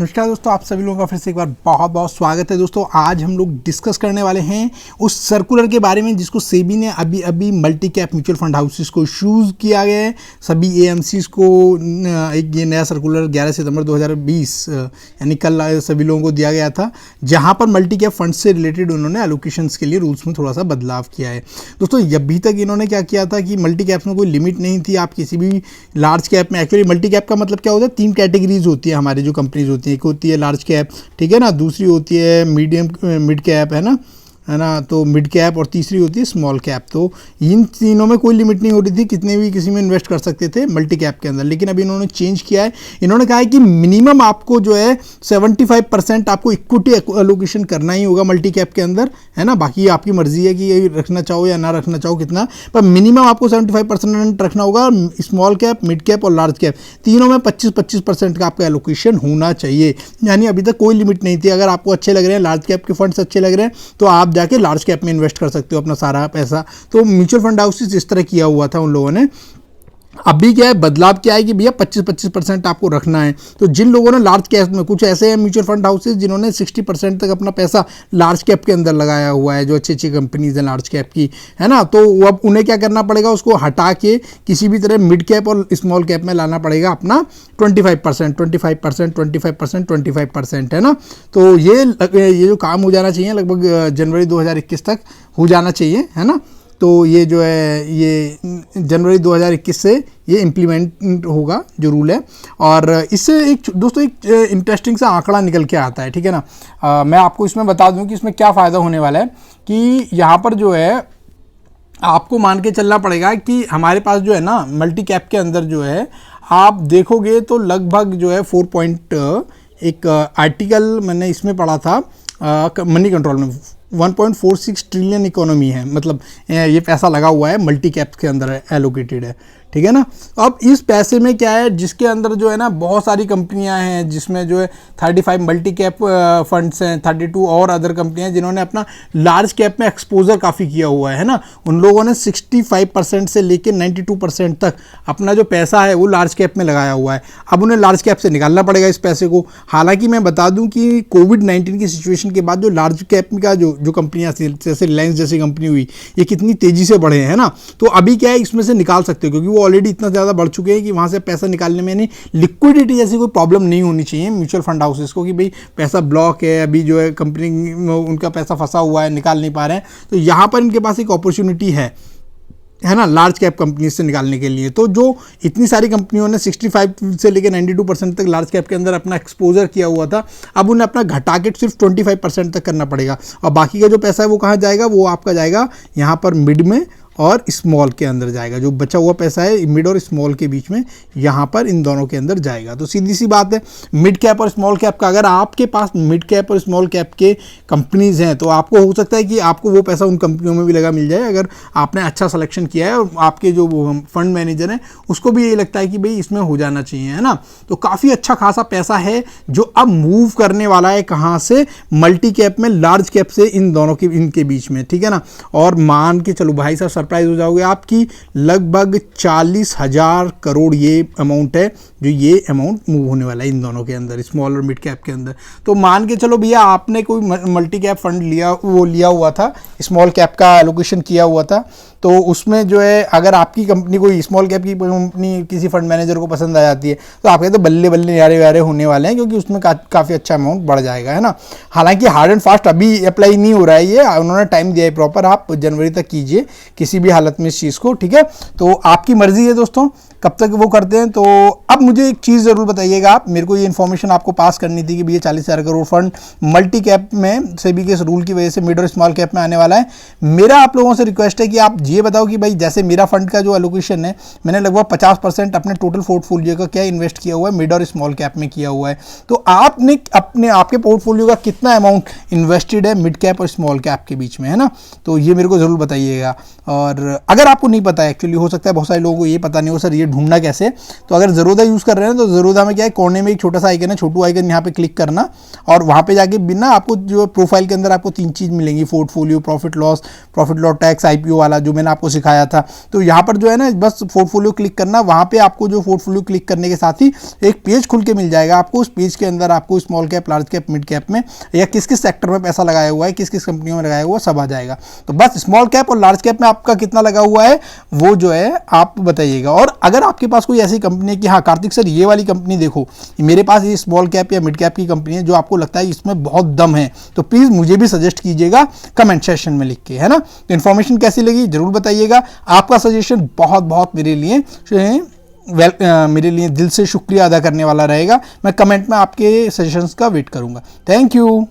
नमस्कार दोस्तों, आप सभी लोगों का फिर से एक बार बहुत बहुत स्वागत है। दोस्तों आज हम लोग डिस्कस करने वाले हैं उस सर्कुलर के बारे में जिसको सेबी ने अभी अभी multi cap mutual fund houses को इशूज़ किया गया है। सभी एएमसीज को एक ये नया सर्कुलर 11 सितंबर 2020 यानी कल सभी लोगों को दिया गया था, जहां पर मल्टी कैप फंड से रिलेटेड उन्होंने एलोकेशंस के लिए रूल्स में थोड़ा सा बदलाव किया है। दोस्तों अभी तक इन्होंने क्या किया था कि मल्टी कैप्स में कोई लिमिट नहीं थी। आप किसी भी लार्ज कैप में, एक्चुअली मल्टी कैप का मतलब क्या होता है, 3 कैटेगरीज होती है हमारी जो कंपनीज होती है। एक होती है लार्ज कैप, ठीक है ना, दूसरी होती है मिड कैप, है ना, तो मिड कैप, और तीसरी होती है स्मॉल कैप। तो इन तीनों में कोई लिमिट नहीं हो रही थी, कितने भी किसी में इन्वेस्ट कर सकते थे मल्टी कैप के अंदर। लेकिन अभी इन्होंने चेंज किया है। इन्होंने कहा है कि मिनिमम आपको जो है 75% आपको इक्विटी एलोकेशन करना ही होगा मल्टी कैप के अंदर, है ना। बाकी आपकी मर्जी है कि ये रखना चाहो या ना रखना चाहो कितना, पर मिनिमम आपको 75% रखना होगा। स्मॉल कैप, मिड कैप और लार्ज कैप तीनों में 25% का आपका एलोकेशन होना चाहिए। यानी अभी तक कोई लिमिट नहीं थी। अगर आपको अच्छे लग रहे हैं, लार्ज कैप के फंड्स अच्छे लग रहे हैं, तो आप जाके लार्ज कैप में इन्वेस्ट कर सकते हो अपना सारा पैसा। तो म्यूचुअल फंड हाउसेस इस तरह किया हुआ था उन लोगों ने। अभी क्या है, बदलाव क्या है कि भैया 25% आपको रखना है। तो जिन लोगों ने लार्ज कैप में, कुछ ऐसे हैं म्यूचुअल फंड हाउसेस जिन्होंने 60% तक अपना पैसा लार्ज कैप के अंदर लगाया हुआ है, जो अच्छी अच्छी कंपनीज हैं लार्ज कैप की, है ना, तो अब उन्हें क्या करना पड़ेगा, उसको हटा के किसी भी तरह मिड कैप और स्मॉल कैप में लाना पड़ेगा अपना 25%, है ना। तो ये जो काम हो जाना चाहिए लगभग जनवरी 2021 तक हो जाना चाहिए, है ना। तो ये जो है ये जनवरी 2021 से ये इम्प्लीमेंट होगा जो रूल है। और इससे एक दोस्तों एक इंटरेस्टिंग सा आंकड़ा निकल के आता है, ठीक है ना। मैं आपको इसमें बता दूं कि इसमें क्या फ़ायदा होने वाला है कि यहाँ पर जो है आपको मान के चलना पड़ेगा कि हमारे पास जो है ना मल्टी कैप के अंदर जो है आप देखोगे तो लगभग जो है 4 एक आर्टिकल मैंने इसमें पढ़ा था मनी कंट्रोल में, 1.46 ट्रिलियन इकोनॉमी है, मतलब ये पैसा लगा हुआ है मल्टी कैप के अंदर एलोकेटेड है, ठीक है ना। अब इस पैसे में क्या है, जिसके अंदर जो है ना बहुत सारी कंपनियां हैं, जिसमें जो है 35 मल्टी कैप फंड्स हैं, 32 और अदर कंपनियां जिन्होंने अपना लार्ज कैप में एक्सपोजर काफ़ी किया हुआ है ना। उन लोगों ने 65% से लेकर 92% तक अपना जो पैसा है वो लार्ज कैप में लगाया हुआ है। अब उन्हें लार्ज कैप से निकालना पड़ेगा इस पैसे को। हालांकि मैं बता दूं कि कोविड-19 की सिचुएशन के बाद जो लार्ज कैप का जो कंपनियां जैसे रिलायंस जैसी कंपनी हुई, ये कितनी तेज़ी से बढ़े हैं ना। तो अभी क्या है, इसमें से निकाल सकते हो, क्योंकि वो ऑलरेडी इतना ज़्यादा बढ़ चुके हैं कि वहाँ से पैसा निकालने में नहीं, लिक्विडिटी जैसी कोई प्रॉब्लम नहीं होनी चाहिए म्यूचुअल फंड हाउसेस को कि भाई पैसा ब्लॉक है, अभी जो है कंपनी में उनका पैसा फंसा हुआ है, निकाल नहीं पा रहे हैं। तो यहाँ पर इनके पास एक अपॉर्चुनिटी है ना लार्ज कैप कंपनी से निकालने के लिए। तो जो इतनी सारी कंपनियों ने 65 से लेकर 92% तक लार्ज कैप के अंदर अपना एक्सपोजर किया हुआ था, अब उन्हें अपना घटा के सिर्फ 25% तक करना पड़ेगा। और बाकी का जो पैसा है वो कहाँ जाएगा, वो आपका जाएगा यहाँ पर मिड में और स्मॉल के अंदर जाएगा। जो बचा हुआ पैसा है मिड और स्मॉल के बीच में, यहाँ पर इन दोनों के अंदर जाएगा। तो सीधी सी बात है, मिड कैप और स्मॉल कैप का, अगर आपके पास मिड कैप और स्मॉल कैप के कंपनीज हैं तो आपको हो सकता है कि आपको वो पैसा उन कंपनियों में भी लगा मिल जाए, अगर आपने अच्छा सिलेक्शन किया है और आपके जो फंड मैनेजर हैं उसको भी ये लगता है कि भाई इसमें हो जाना चाहिए, है ना। तो काफ़ी अच्छा खासा पैसा है जो अब मूव करने वाला है, कहाँ से, मल्टी कैप में लार्ज कैप से इन दोनों के इनके बीच में, ठीक है ना। और मान के चलो भाई साहब सरप्राइज हो जाओगे आपकी, लगभग 40,000 करोड़ ये अमाउंट है जो ये अमाउंट मूव होने वाला है इन दोनों के अंदर, स्मॉल और मिड कैप के अंदर। तो मान के चलो भैया आपने कोई मल्टी कैप फंड लिया हुआ था, स्मॉल कैप का एलोकेशन किया हुआ था, तो उसमें जो है अगर आपकी कंपनी कोई स्मॉल कैप की कंपनी किसी फंड मैनेजर को पसंद आ जाती है तो आप कहते बल्ले बल्ले न्यारे होने वाले हैं, क्योंकि उसमें काफ़ी अच्छा अमाउंट बढ़ जाएगा, है ना। हालांकि हार्ड एंड फास्ट अभी अप्लाई नहीं हो रहा है, ये उन्होंने टाइम दिया है प्रॉपर, आप जनवरी तक कीजिए किसी भी हालत में इस चीज़ को, ठीक है। तो आपकी मर्जी है दोस्तों कब तक वो करते हैं। तो अब मुझे एक चीज़ ज़रूर बताइएगा आप, मेरे को ये इन्फॉर्मेशन आपको पास करनी थी कि भैया 40,000 करोड़ फंड मल्टी कैप में सेबी के इस रूल की वजह से मिड और स्मॉल कैप में आने वाला है। मेरा आप लोगों से रिक्वेस्ट है कि आप ये बताओ कि भाई जैसे मेरा फंड का जो एलोकेशन है, मैंने लगभग 50% अपने टोटल पोर्टफोलियो का क्या इन्वेस्ट किया हुआ है, मिड और स्मॉल कैप में किया हुआ है। तो आपने आपके पोर्टफोलियो का कितना अमाउंट इन्वेस्टेड है मिड कैप और स्मॉल कैप के बीच में, है ना। तो ये मेरे को ज़रूर बताइएगा। और अगर आपको नहीं पता है, एक्चुअली हो सकता है बहुत सारे लोगों को ये पता नहीं हो, सर ये ढूंढना कैसे। तो अगर ज़रोदा यूज़ कर रहे हैं तो ज़रोदा में क्या है, कोने में एक छोटा सा आइकन है, छोटू आइकन, यहाँ पे क्लिक करना और वहाँ पे जाके बिना आपको जो प्रोफाइल के अंदर आपको 3 चीज़ मिलेंगी, portfolio, profit loss tax, IPO वाला जो मैंने आपको सिखाया था। तो यहाँ पर जो है ना बस पोर्टफोलियो क्लिक करना, वहाँ पे आपको जो पोर्टफोलियो क्लिक करने के साथ ही एक पेज खुल के मिल जाएगा आपको। उस पेज के अंदर आपको small cap, large cap, mid cap में या किस किस सेक्टर में पैसा लगाया हुआ है, किस किस कंपनियों में लगाया हुआ है, सब आ जाएगा। तो बस स्मॉल कैप और लार्ज कैप में आपका कितना लगा हुआ है वो जो है आप बताइएगा। और अगर आपके पास कोई ऐसी कंपनी है कि हाँ कार्तिक सर ये वाली कंपनी देखो, मेरे पास ये स्मॉल कैप या मिड कैप की कंपनी है जो आपको लगता है इसमें बहुत दम है, तो प्लीज़ मुझे भी सजेस्ट कीजिएगा कमेंट सेक्शन में लिख के, है ना। तो इन्फॉर्मेशन कैसी लगी जरूर बताइएगा। आपका सजेशन बहुत बहुत मेरे लिए दिल से शुक्रिया अदा करने वाला रहेगा। मैं कमेंट में आपके सजेशंस का वेट करूंगा। Thank you.